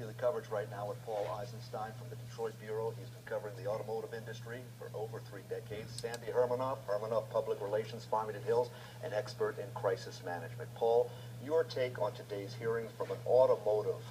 continue the coverage right now with Paul Eisenstein from the Detroit Bureau. He's been covering the automotive industry for over 3 decades. Sandy Hermanoff, Hermanoff Public Relations, Farmington Hills, an expert in crisis management. Paul, your take on today's hearing from an automotive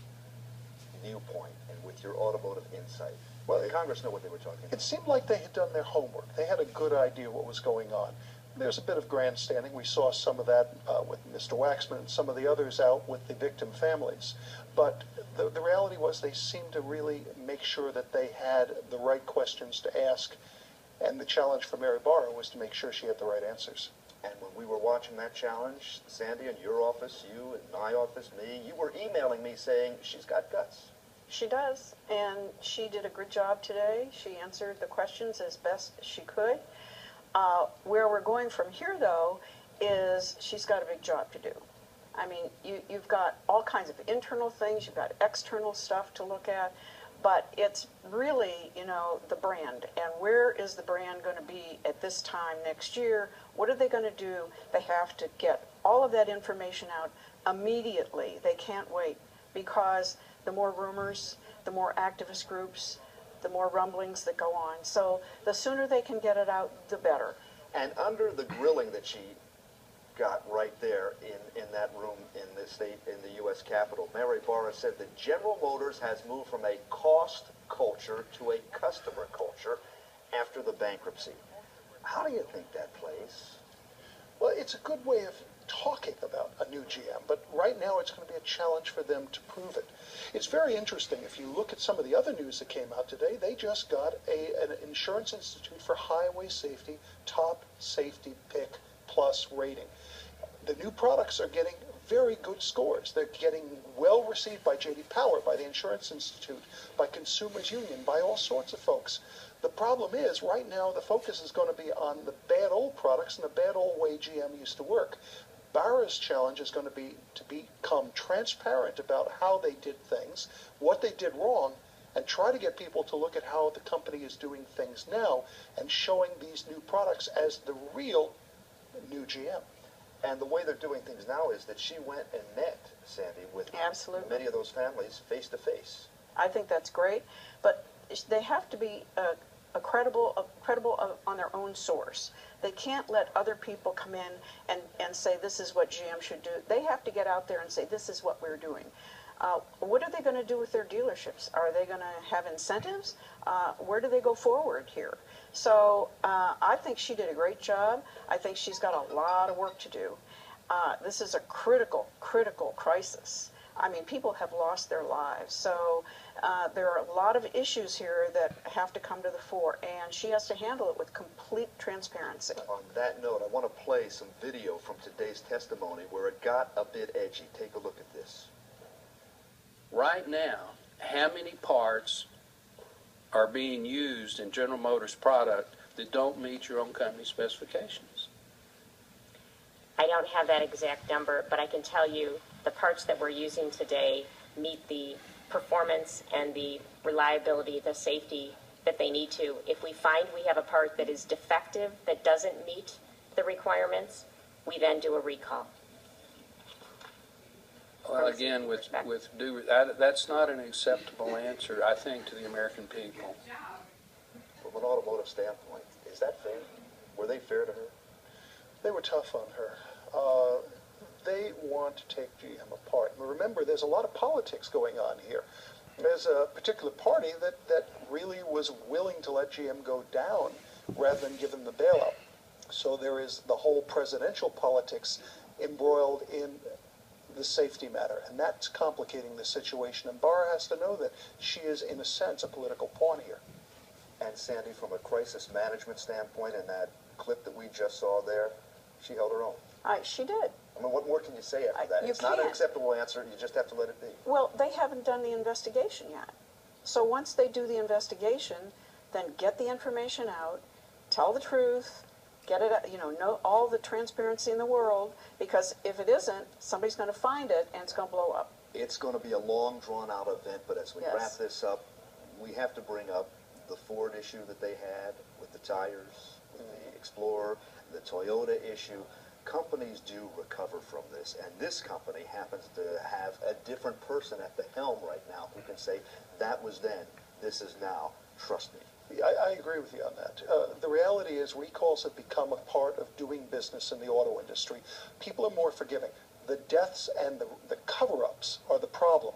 viewpoint and with your automotive insight. Well, the Congress know what they were talking about. It seemed like they had done their homework. They had a good idea what was going on. There's a bit of grandstanding. We saw some of that with Mr. Waxman and some of the others out with the victim families. But the reality was they seemed to really make sure that they had the right questions to ask. And the challenge for Mary Barra was to make sure she had the right answers. And when we were watching that challenge, Sandy, in your office, you, in my office, me, you were emailing me saying she's got guts. She does, and she did a good job today. She answered the questions as best she could. Where we're going from here, though, is she's got a big job to do. I mean, you've got all kinds of internal things, you've got external stuff to look at, but it's really, you know, the brand. And where is the brand going to be at this time next year? What are they going to do? They have to get all of that information out immediately. They can't wait, because the more rumors, the more activist groups, the more rumblings that go on. So the sooner they can get it out, the better. And under the grilling that she got right there in that room in the U.S. Capitol, Mary Barra said that General Motors has moved from a cost culture to a customer culture after the bankruptcy. How do you think that plays? Well, it's a good way of talking about a new GM, but right now it's going to be a challenge for them to prove it. It's very interesting. If you look at some of the other news that came out today, they just got an Insurance Institute for Highway Safety top safety pick plus rating. The new products are getting very good scores. They're getting well received by J.D. Power, by the Insurance Institute, by Consumers Union, by all sorts of folks. The problem is, right now, the focus is going to be on the bad old products and the bad old way GM used to work. Barra's challenge is going to be to become transparent about how they did things, what they did wrong, and try to get people to look at how the company is doing things now and showing these new products as the real new GM. And the way they're doing things now is that she went and met, Sandy, with Absolutely. many of those families face to face. I think that's great, but they have to be credible on their own source. They can't let other people come in and say this is what GM should do. They have to get out there and say this is what we're doing. What are they going to do with their dealerships? Are they going to have incentives? Where do they go forward here? So I think she did a great job. I think she's got a lot of work to do. This is a critical crisis. I mean, people have lost their lives. So there are a lot of issues here that have to come to the fore, and she has to handle it with complete transparency. On that note, I want to play some video from today's testimony where it got a bit edgy. Take a look at this. Right now, how many parts are being used in General Motors product that don't meet your own company specifications? I don't have that exact number, but I can tell you the parts that we're using today meet the performance and the reliability, the safety that they need to. If we find we have a part that is defective, that doesn't meet the requirements, we then do a recall. Well, again, that's not an acceptable answer, I think, to the American people. From an automotive standpoint, is that fair? Were they fair to her? They were tough on her. They want to take GM apart. And remember, there's a lot of politics going on here. There's a particular party that really was willing to let GM go down rather than give them the bailout. So there is the whole presidential politics embroiled in the safety matter, and that's complicating the situation. And Barra has to know that she is, in a sense, a political pawn here. And Sandy, from a crisis management standpoint, in that clip that we just saw there, she held her own. She did. I mean, what more can you say after that? It's not an acceptable answer. You just have to let it be. Well, they haven't done the investigation yet. So once they do the investigation, then get the information out, tell the truth, get it, know all the transparency in the world, because if it isn't, somebody's going to find it and it's going to blow up. It's going to be a long, drawn-out event, but as we wrap this up, we have to bring up the Ford issue that they had with the tires, with the Explorer, the Toyota issue. companies do recover from this, and this company happens to have a different person at the helm right now who can say, that was then, this is now, trust me. I agree with you on that. The reality is recalls have become a part of doing business in the auto industry. People are more forgiving. The deaths and the cover-ups are the problem.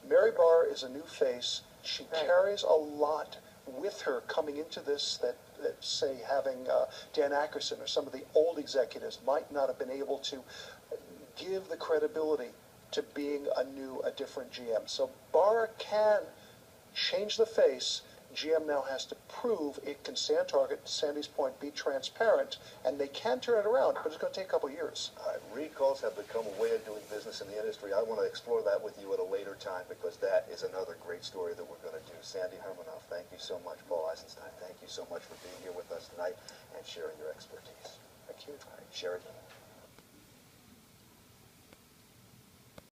Mary Barra is a new face. She carries a lot with her coming into this that say, having Dan Akerson or some of the old executives might not have been able to give the credibility to being a different GM. So Barra can change the face. GM now has to prove it can stay on target, to Sandy's point, be transparent, and they can turn it around, but it's going to take a couple of years. Recalls have become a way of doing business in the industry. I want to explore that with you at a later time because that is another great story that we're going to do. Sandy Hermanoff, thank you so much. Paul Eisenstein, thank you so much for being here with us tonight and sharing your expertise. Thank you. All right, Sherry.